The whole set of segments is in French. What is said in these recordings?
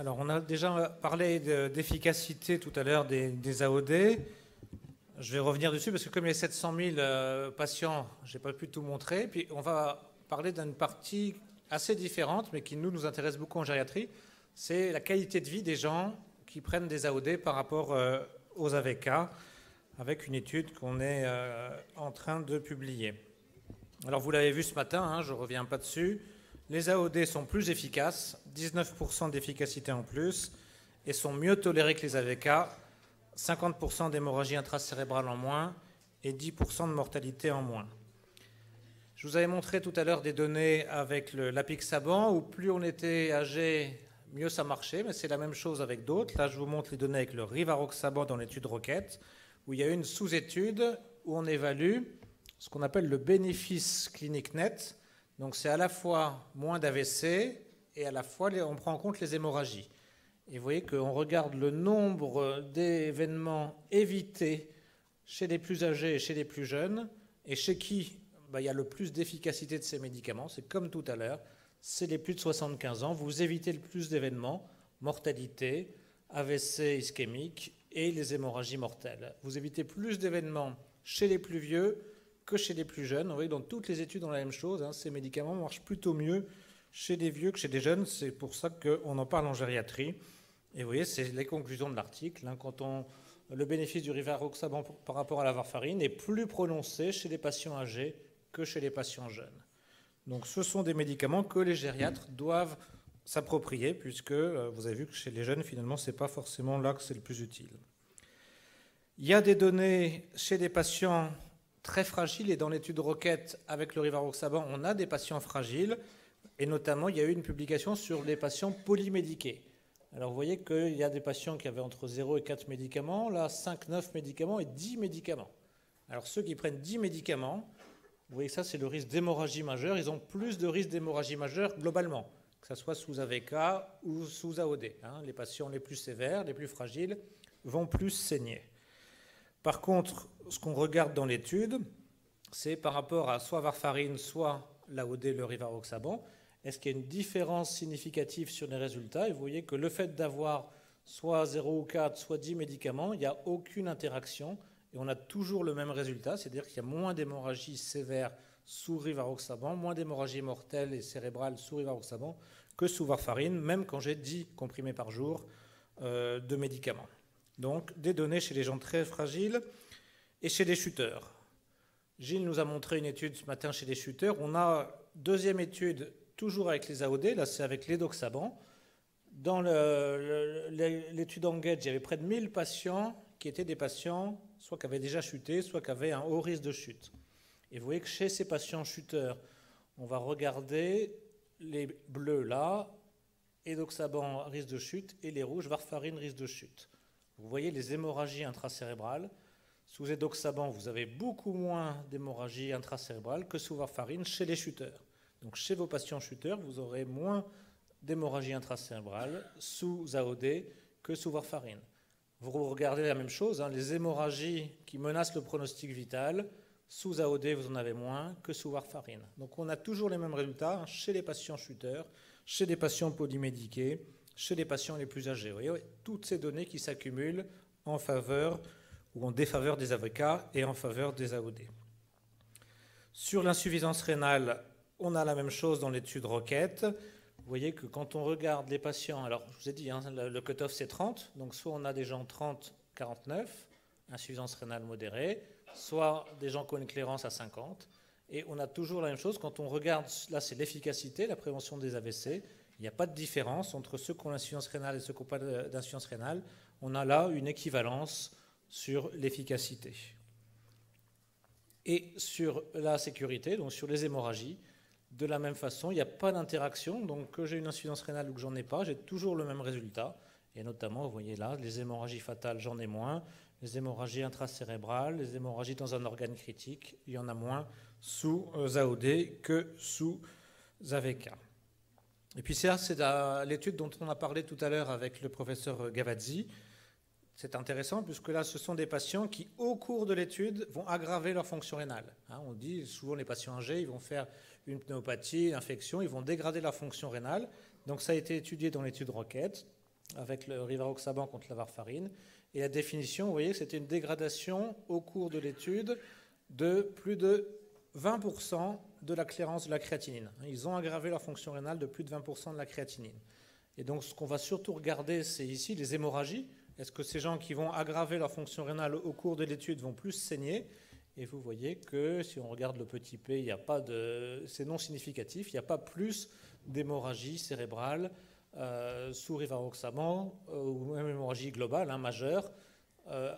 Alors, on a déjà parlé d'efficacité tout à l'heure des AOD. Je vais revenir dessus parce que comme il y a 700 000 patients, je n'ai pas pu tout montrer. Puis on va parler d'une partie assez différente, mais qui nous intéresse beaucoup en gériatrie. C'est la qualité de vie des gens qui prennent des AOD par rapport aux AVK, avec une étude qu'on est en train de publier. Alors vous l'avez vu ce matin, hein, je ne reviens pas dessus. Les AOD sont plus efficaces, 19% d'efficacité en plus, et sont mieux tolérés que les AVK, 50% d'hémorragie intracérébrale en moins et 10% de mortalité en moins. Je vous avais montré tout à l'heure des données avec l'apixaban, où plus on était âgé, mieux ça marchait, mais c'est la même chose avec d'autres. Là, je vous montre les données avec le rivaroxaban dans l'étude Rocket, où il y a une sous-étude où on évalue ce qu'on appelle le bénéfice clinique net. Donc c'est à la fois moins d'AVC et à la fois on prend en compte les hémorragies. Et vous voyez qu'on regarde le nombre d'événements évités chez les plus âgés et chez les plus jeunes, et chez qui il y a le plus d'efficacité de ces médicaments. C'est comme tout à l'heure, c'est les plus de 75 ans. Vous évitez le plus d'événements, mortalité, AVC ischémique et les hémorragies mortelles. Vous évitez plus d'événements chez les plus vieux que chez les plus jeunes. Vous voyez, dans toutes les études, on a la même chose. Ces médicaments marchent plutôt mieux chez les vieux que chez les jeunes. C'est pour ça qu'on en parle en gériatrie. Et vous voyez, c'est les conclusions de l'article. Quand le bénéfice du rivaroxaban par rapport à la warfarine est plus prononcé chez les patients âgés que chez les patients jeunes. Donc ce sont des médicaments que les gériatres doivent s'approprier, puisque vous avez vu que chez les jeunes, finalement, ce n'est pas forcément là que c'est le plus utile. Il y a des données chez des patients très fragiles, et dans l'étude Rocket avec le rivaroxaban, on a des patients fragiles, et notamment il y a eu une publication sur les patients polymédiqués. Alors vous voyez qu'il y a des patients qui avaient entre 0 et 4 médicaments, là 5, 9 médicaments et 10 médicaments. Alors ceux qui prennent 10 médicaments, vous voyez que ça c'est le risque d'hémorragie majeure, ils ont plus de risque d'hémorragie majeure globalement, que ce soit sous AVK ou sous AOD. Les patients les plus sévères, les plus fragiles, vont plus saigner. Par contre, ce qu'on regarde dans l'étude, c'est par rapport à soit warfarine, soit l'AOD, le rivaroxaban, est-ce qu'il y a une différence significative sur les résultats? Et vous voyez que le fait d'avoir soit 0 ou 4, soit 10 médicaments, il n'y a aucune interaction et on a toujours le même résultat, c'est-à-dire qu'il y a moins d'hémorragie sévère sous rivaroxaban, moins d'hémorragie mortelle et cérébrale sous rivaroxaban que sous warfarine, même quand j'ai 10 comprimés par jour de médicaments. Donc des données chez les gens très fragiles et chez les chuteurs. Gilles nous a montré une étude ce matin chez les chuteurs. On a deuxième étude toujours avec les AOD, là c'est avec l'édoxaban. Dans l'étude Engage, il y avait près de 1000 patients qui étaient des patients soit qui avaient déjà chuté, soit qui avaient un haut risque de chute. Et vous voyez que chez ces patients chuteurs, on va regarder les bleus là, édoxaban risque de chute, et les rouges, warfarine risque de chute. Vous voyez les hémorragies intracérébrales. Sous édoxaban, vous avez beaucoup moins d'hémorragie intracérébrale que sous warfarine chez les chuteurs. Donc chez vos patients chuteurs, vous aurez moins d'hémorragie intracérébrale sous AOD que sous warfarine. Vous regardez la même chose, les hémorragies qui menacent le pronostic vital, sous AOD, vous en avez moins que sous warfarine. Donc on a toujours les mêmes résultats chez les patients chuteurs, chez les patients polymédiqués, chez les patients les plus âgés. Vous voyez, toutes ces données qui s'accumulent en faveur ou en défaveur des AVK et en faveur des AOD. Sur l'insuffisance rénale, on a la même chose dans l'étude Rocket. Vous voyez que quand on regarde les patients, alors je vous ai dit, le cutoff c'est 30, donc soit on a des gens 30-49, insuffisance rénale modérée, soit des gens qui ont une clairance à 50, et on a toujours la même chose. Quand on regarde, là c'est l'efficacité, la prévention des AVC, il n'y a pas de différence entre ceux qui ont l'insuffisance rénale et ceux qui n'ont pas d'insuffisance rénale. On a là une équivalence sur l'efficacité. Et sur la sécurité, donc sur les hémorragies, de la même façon, il n'y a pas d'interaction. Donc que j'ai une insuffisance rénale ou que j'en ai pas, j'ai toujours le même résultat. Et notamment, vous voyez là, les hémorragies fatales, j'en ai moins. Les hémorragies intracérébrales, les hémorragies dans un organe critique, il y en a moins sous AOD que sous AVK. Et puis ça, c'est l'étude dont on a parlé tout à l'heure avec le professeur Gavazzi. C'est intéressant puisque là, ce sont des patients qui, au cours de l'étude, vont aggraver leur fonction rénale. On dit souvent les patients âgés, ils vont faire une pneumopathie, une infection, ils vont dégrader leur fonction rénale. Donc ça a été étudié dans l'étude Rocket. avec le rivaroxaban contre la warfarine. Et la définition, vous voyez, c'était une dégradation au cours de l'étude de plus de 20% de la clairance de la créatinine. Ils ont aggravé leur fonction rénale de plus de 20% de la créatinine. Et donc, ce qu'on va surtout regarder, c'est ici les hémorragies. Est-ce que ces gens qui vont aggraver leur fonction rénale au cours de l'étude vont plus saigner? Et vous voyez que si on regarde le petit p, il n'y a pas de, c'est non significatif, il n'y a pas plus d'hémorragie cérébrale sous rivaroxaban ou même hémorragie globale, majeure,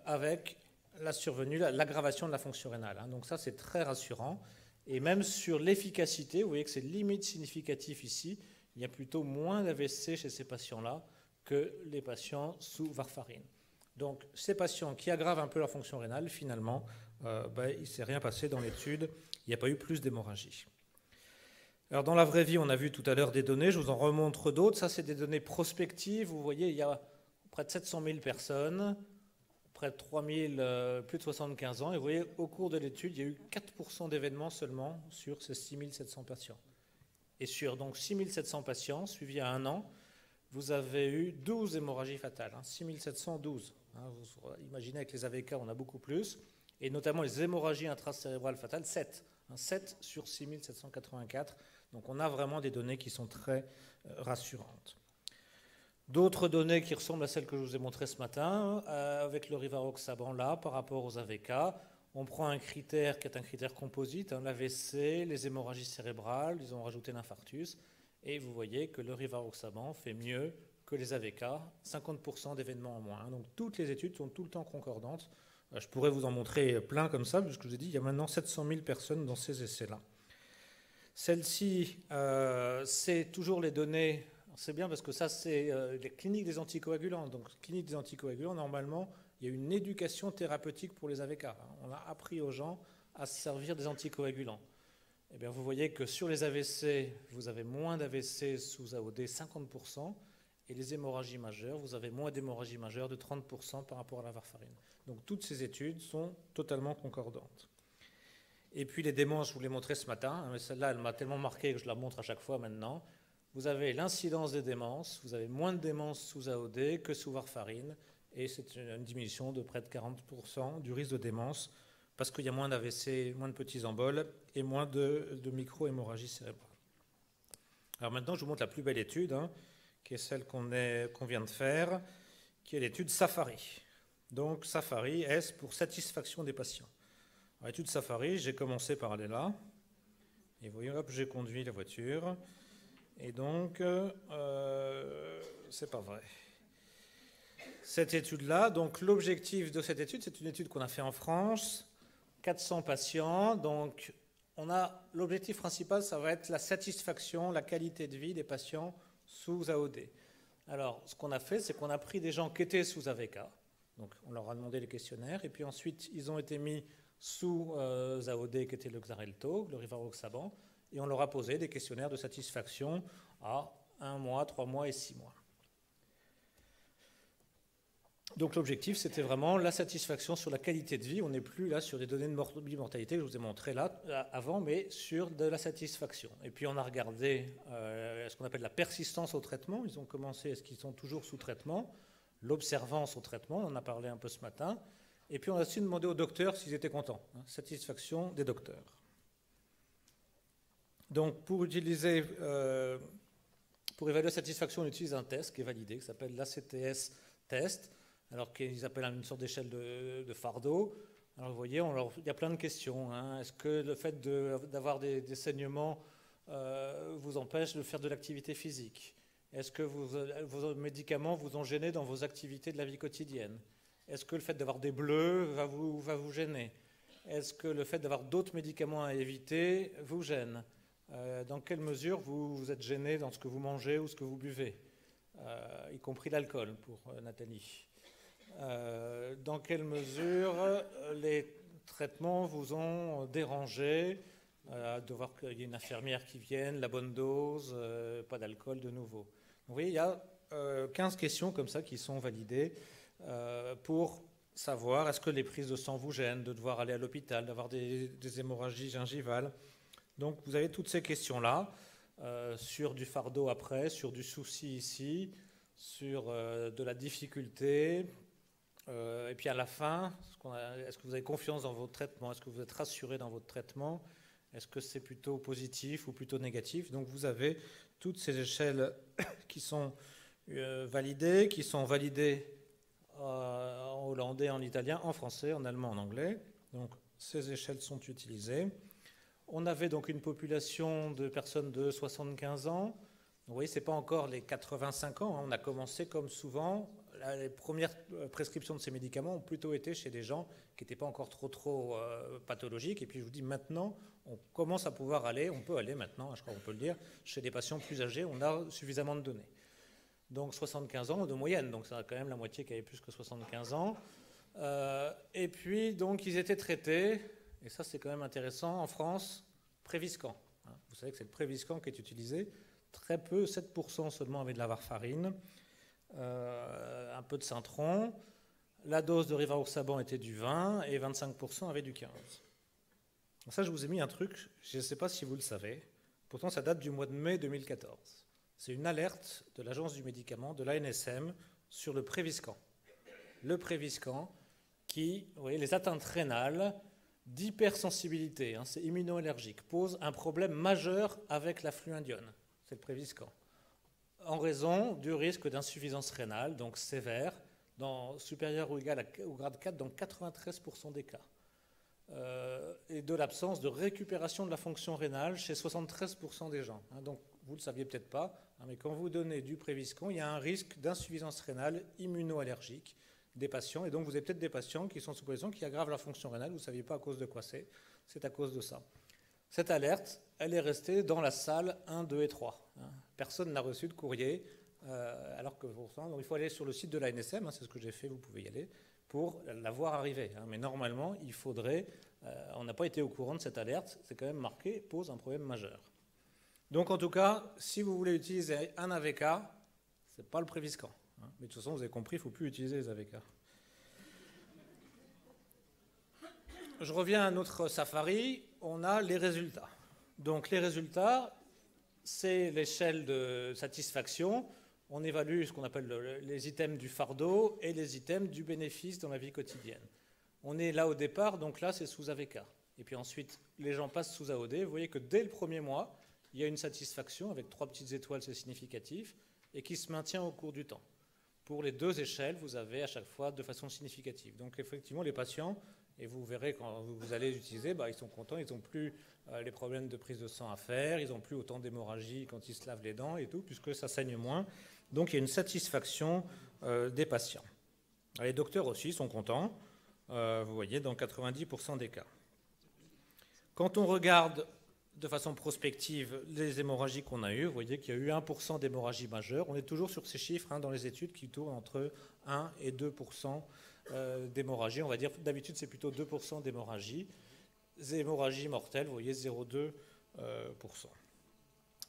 avec la survenue, l'aggravation de la fonction rénale. Donc ça, c'est très rassurant. Et même sur l'efficacité, vous voyez que c'est limite significatif ici. Il y a plutôt moins d'AVC chez ces patients-là que les patients sous warfarine. Donc ces patients qui aggravent un peu leur fonction rénale, finalement, il ne s'est rien passé dans l'étude. Il n'y a pas eu plus d'hémorragie. Alors dans la vraie vie, on a vu tout à l'heure des données. Je vous en remontre d'autres. Ça, c'est des données prospectives. Vous voyez, il y a près de 700 000 personnes, près de 3 000, plus de 75 ans. Et vous voyez, au cours de l'étude, il y a eu 4% d'événements seulement sur ces 6 700 patients. Et sur donc 6 700 patients suivis à 1 an, vous avez eu 12 hémorragies fatales, 6 712. Vous imaginez avec les AVK, on a beaucoup plus. Et notamment les hémorragies intracérébrales fatales, 7. 7 sur 6 784. Donc on a vraiment des données qui sont très rassurantes. D'autres données qui ressemblent à celles que je vous ai montrées ce matin, avec le rivaroxaban là, par rapport aux AVK, on prend un critère qui est un critère composite, l'AVC, les hémorragies cérébrales, ils ont rajouté l'infarctus, et vous voyez que le rivaroxaban fait mieux que les AVK, 50% d'événements en moins. Donc toutes les études sont tout le temps concordantes. Je pourrais vous en montrer plein comme ça, puisque je vous ai dit, il y a maintenant 700 000 personnes dans ces essais-là. Celle-ci, c'est toujours les données. C'est bien parce que ça, c'est les cliniques des anticoagulants. Donc, cliniques des anticoagulants, normalement, il y a une éducation thérapeutique pour les AVK. On a appris aux gens à se servir des anticoagulants. Eh bien, vous voyez que sur les AVC, vous avez moins d'AVC sous AOD, 50%, et les hémorragies majeures, vous avez moins d'hémorragies majeures de 30% par rapport à la warfarine. Donc, toutes ces études sont totalement concordantes. Et puis, les démences, je vous l'ai montré ce matin, mais celle-là, elle m'a tellement marqué que je la montre à chaque fois maintenant. Vous avez l'incidence des démences, vous avez moins de démences sous AOD que sous warfarine, et c'est une diminution de près de 40% du risque de démence, parce qu'il y a moins d'AVC, moins de petits emboles, et moins de micro-hémorragie cérébrale. Alors maintenant, je vous montre la plus belle étude, qui est celle qu'on vient de faire, qui est l'étude Safari. Donc Safari, S pour satisfaction des patients. Alors, l'étude Safari, j'ai commencé par aller là, et vous voyez, hop, j'ai conduit la voiture. Et donc, c'est pas vrai. Cette étude-là, donc l'objectif de cette étude, c'est une étude qu'on a fait en France, 400 patients. Donc, l'objectif principal, ça va être la satisfaction, la qualité de vie des patients sous AOD. Alors, ce qu'on a fait, c'est qu'on a pris des gens qui étaient sous AVK. Donc, on leur a demandé les questionnaires, et puis ensuite, ils ont été mis sous AOD, qui était le Xarelto, le rivaroxaban. Et on leur a posé des questionnaires de satisfaction à 1 mois, 3 mois et 6 mois. Donc l'objectif, c'était vraiment la satisfaction sur la qualité de vie. On n'est plus là sur des données de mortalité que je vous ai montrées là avant, mais sur de la satisfaction. Et puis on a regardé ce qu'on appelle la persistance au traitement. Ils ont commencé, est-ce qu'ils sont toujours sous traitement? L'observance au traitement, on en a parlé un peu ce matin. Et puis on a aussi demandé aux docteurs s'ils étaient contents. Satisfaction des docteurs. Donc, pour évaluer la satisfaction, on utilise un test qui est validé, qui s'appelle l'ACTS test, alors qu'ils appellent une sorte d'échelle de fardeau. Alors, vous voyez, il y a plein de questions. Est-ce que le fait d'avoir des saignements vous empêche de faire de l'activité physique? Est-ce que vos médicaments vous ont gêné dans vos activités de la vie quotidienne? Est-ce que le fait d'avoir des bleus va vous gêner? Est-ce que le fait d'avoir d'autres médicaments à éviter vous gêne? Dans quelle mesure vous êtes gêné dans ce que vous mangez ou ce que vous buvez, y compris l'alcool pour Nathalie. Dans quelle mesure les traitements vous ont dérangé, de voir qu'il y a une infirmière qui vienne, la bonne dose, pas d'alcool de nouveau. Vous voyez, il y a 15 questions comme ça qui sont validées pour savoir est-ce que les prises de sang vous gênent, de devoir aller à l'hôpital, d'avoir des hémorragies gingivales. Donc, vous avez toutes ces questions-là, sur du fardeau après, sur du souci ici, sur de la difficulté. Et puis à la fin, est-ce que vous avez confiance dans votre traitement? Est-ce que vous êtes rassuré dans votre traitement? Est-ce que c'est plutôt positif ou plutôt négatif? Donc vous avez toutes ces échelles qui sont validées, en hollandais, en italien, en français, en allemand, en anglais. Donc ces échelles sont utilisées. On avait donc une population de personnes de 75 ans. Vous voyez, ce n'est pas encore les 85 ans. On a commencé comme souvent. Les premières prescriptions de ces médicaments ont plutôt été chez des gens qui n'étaient pas encore trop pathologiques. Et puis je vous dis, maintenant, on commence à pouvoir aller, on peut aller maintenant, je crois qu'on peut le dire, chez des patients plus âgés, on a suffisamment de données. Donc 75 ans de moyenne, donc ça a quand même la moitié qui avait plus que 75 ans. Et puis, donc, ils étaient traités, et ça c'est quand même intéressant, en France, Préviscan. Vous savez que c'est le Préviscan qui est utilisé. Très peu, 7% seulement avec de la warfarine, un peu de Cintron. La dose de rivaroxaban était du 20 et 25% avait du 15. Donc ça, je vous ai mis un truc, je ne sais pas si vous le savez, pourtant ça date du mois de mai 2014. C'est une alerte de l'Agence du médicament, de l'ANSM, sur le Préviscan. Le Préviscan qui, vous voyez, les atteintes rénales d'hypersensibilité, c'est immunoallergique, pose un problème majeur avec la fluindione, c'est le Préviscan, en raison du risque d'insuffisance rénale, donc sévère, supérieur ou égal au grade 4 dans 93% des cas, et de l'absence de récupération de la fonction rénale chez 73% des gens. Donc vous ne le saviez peut-être pas, mais quand vous donnez du Préviscan, il y a un risque d'insuffisance rénale immunoallergique des patients, et donc vous avez peut-être des patients qui sont sous position qui aggravent leur fonction rénale, vous ne saviez pas à cause de quoi c'est à cause de ça. Cette alerte, elle est restée dans la salle 1, 2 et 3. Personne n'a reçu de courrier, alors que pourtant, donc il faut aller sur le site de l'ANSM, c'est ce que j'ai fait, vous pouvez y aller, pour la voir arriver. Mais normalement, il faudrait, on n'a pas été au courant de cette alerte, c'est quand même marqué, pose un problème majeur. Donc en tout cas, si vous voulez utiliser un AVK, ce n'est pas le Préviscan. Mais de toute façon, vous avez compris, il ne faut plus utiliser les AVK. Je reviens à notre Safari, on a les résultats. Donc les résultats, c'est l'échelle de satisfaction. On évalue ce qu'on appelle les items du fardeau et les items du bénéfice dans la vie quotidienne. On est là au départ, donc là c'est sous AVK. Et puis ensuite, les gens passent sous AOD. Vous voyez que dès le premier mois, il y a une satisfaction avec 3 petites étoiles, c'est significatif, et qui se maintient au cours du temps. Pour les 2 échelles, vous avez à chaque fois de façon significative. Donc effectivement, les patients, et vous verrez quand vous allez les utiliser, ils sont contents, ils n'ont plus les problèmes de prise de sang à faire, ils n'ont plus autant d'hémorragie quand ils se lavent les dents et tout, puisque ça saigne moins. Donc il y a une satisfaction des patients. Les docteurs aussi sont contents, vous voyez, dans 90% des cas. Quand on regarde de façon prospective les hémorragies qu'on a eues, vous voyez qu'il y a eu 1% d'hémorragie majeure. On est toujours sur ces chiffres dans les études qui tournent entre 1 et 2% d'hémorragie. On va dire d'habitude c'est plutôt 2% d'hémorragie. Les hémorragies mortelles, vous voyez 0,2%.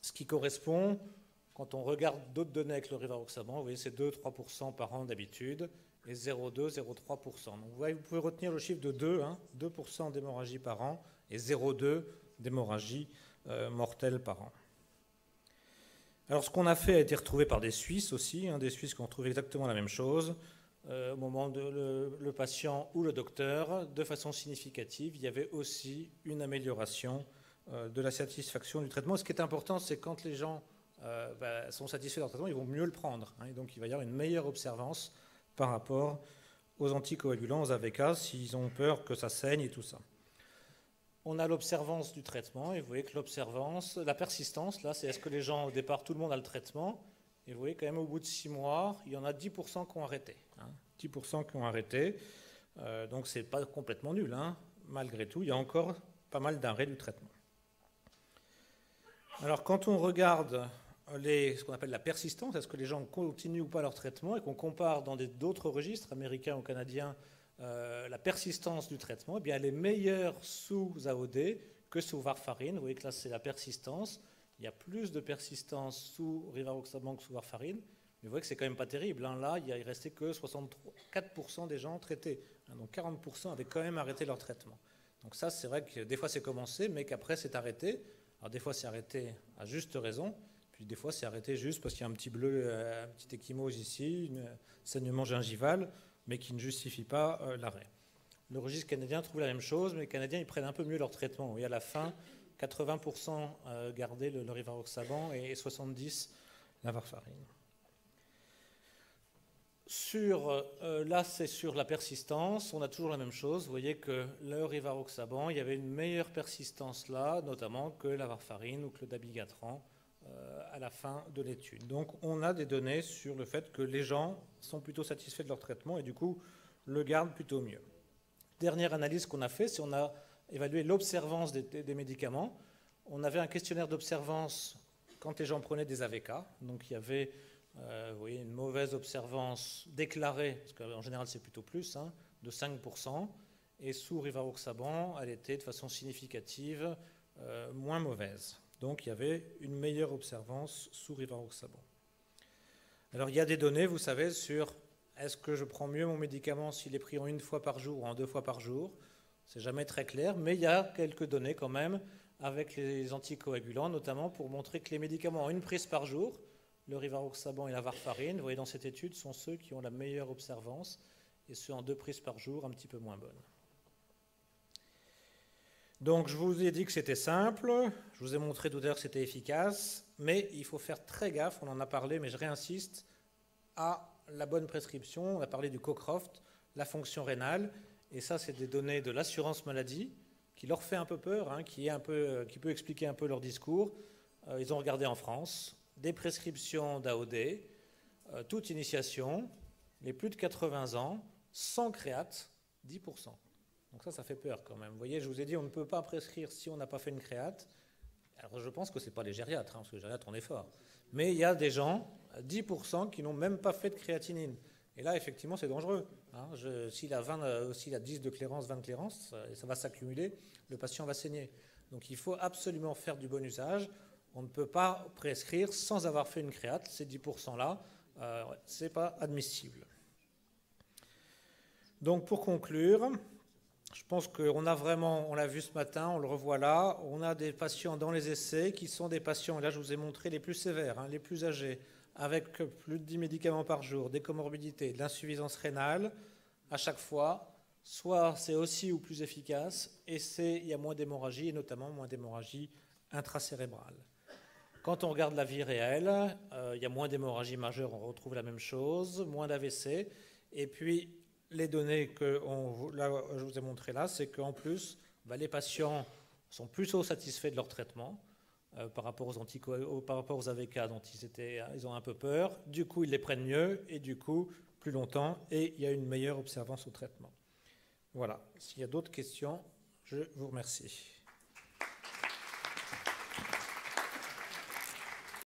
Ce qui correspond, quand on regarde d'autres données avec le rivaroxaban, vous voyez c'est 2-3% par an d'habitude et 0,2-0,3%. Donc vous pouvez retenir le chiffre de 2, 2% d'hémorragie par an et 0,2% d'hémorragie mortelle par an. Alors ce qu'on a fait a été retrouvé par des Suisses aussi, des Suisses qui ont trouvé exactement la même chose. Au moment de le patient ou le docteur, de façon significative, il y avait aussi une amélioration de la satisfaction du traitement. Ce qui est important, c'est quand les gens sont satisfaits de leur traitement, ils vont mieux le prendre. Et donc il va y avoir une meilleure observance par rapport aux anticoagulants, aux AVK, s'ils ont peur que ça saigne et tout ça. On a l'observance du traitement, et vous voyez que l'observance, la persistance, là, c'est est-ce que les gens, au départ, tout le monde a le traitement, et vous voyez quand même au bout de 6 mois, il y en a 10% qui ont arrêté. 10% qui ont arrêté, donc c'est pas complètement nul, malgré tout, il y a encore pas mal d'arrêts du traitement. Alors quand on regarde ce qu'on appelle la persistance, est-ce que les gens continuent ou pas leur traitement, et qu'on compare dans d'autres registres, américains ou canadiens, la persistance du traitement, eh bien, elle est meilleure sous AOD que sous warfarine. Vous voyez que là, c'est la persistance. Il y a plus de persistance sous rivaroxaban que sous warfarine. Mais vous voyez que c'est quand même pas terrible. Là, il restait que 64% des gens traités. Donc 40% avaient quand même arrêté leur traitement. Donc ça, c'est vrai que des fois, c'est commencé, mais qu'après, c'est arrêté. Alors des fois, c'est arrêté à juste raison, Puis des fois, c'est arrêté juste parce qu'il y a un petit bleu, un petit ecchymose ici, un saignement gingival, mais qui ne justifie pas l'arrêt. Le registre canadien trouve la même chose, mais les Canadiens, ils prennent un peu mieux leur traitement. Et à la fin, 80% gardaient le rivaroxaban et 70% la warfarine. Là, c'est sur la persistance. On a toujours la même chose. Vous voyez que le rivaroxaban, il y avait une meilleure persistance là, notamment que la warfarine ou que le dabigatran à la fin de l'étude. Donc, on a des données sur le fait que les gens sont plutôt satisfaits de leur traitement et du coup, le gardent plutôt mieux. Dernière analyse qu'on a fait, c'est on a évalué l'observance des médicaments. On avait un questionnaire d'observance quand les gens prenaient des AVK. Donc, il y avait vous voyez, une mauvaise observance déclarée, parce qu'en général c'est plutôt plus, de 5%, et sous rivaroxaban, elle était de façon significative moins mauvaise. Donc il y avait une meilleure observance sous rivaroxaban. Alors il y a des données, vous savez, sur est-ce que je prends mieux mon médicament s'il est pris en 1 fois par jour ou en 2 fois par jour. C'est jamais très clair, mais il y a quelques données quand même avec les anticoagulants, notamment pour montrer que les médicaments en 1 prise par jour, le rivaroxaban et la warfarine, vous voyez dans cette étude, sont ceux qui ont la meilleure observance et ceux en 2 prises par jour, un petit peu moins bonnes. Donc je vous ai dit que c'était simple, je vous ai montré tout à l'heure que c'était efficace, mais il faut faire très gaffe, on en a parlé, mais je réinsiste, à la bonne prescription. On a parlé du Cockcroft, la fonction rénale, et ça c'est des données de l'assurance maladie, qui leur fait un peu peur, qui peut expliquer un peu leur discours. Ils ont regardé en France des prescriptions d'AOD, toute initiation, les plus de 80 ans, sans créate, 10%. Donc ça fait peur quand même. Vous voyez, je vous ai dit, on ne peut pas prescrire si on n'a pas fait une créate. Alors je pense que ce n'est pas les gériatres, parce que les gériatres, on est fort. Mais il y a des gens, 10%, qui n'ont même pas fait de créatinine. Et là, effectivement, c'est dangereux. S'il a 10 de clairance, 20 de clairance, ça va s'accumuler, le patient va saigner. Donc il faut absolument faire du bon usage. On ne peut pas prescrire sans avoir fait une créate. Ces 10%-là, ce n'est pas admissible. Donc pour conclure, je pense qu'on a vraiment, on l'a vu ce matin, on le revoit là, on a des patients dans les essais qui sont des patients, et là je vous ai montré les plus sévères, les plus âgés, avec plus de 10 médicaments par jour, des comorbidités, de l'insuffisance rénale. À chaque fois, soit c'est aussi ou plus efficace, et il y a moins d'hémorragie, et notamment moins d'hémorragie intracérébrale. Quand on regarde la vie réelle, il y a moins d'hémorragie majeure, on retrouve la même chose, moins d'AVC, et puis les données que je vous ai montrées là, c'est qu'en plus, les patients sont plutôt satisfaits de leur traitement par rapport aux AVK dont ils ont un peu peur. Du coup, ils les prennent mieux et du coup, plus longtemps, et il y a une meilleure observance au traitement. Voilà. S'il y a d'autres questions, je vous remercie.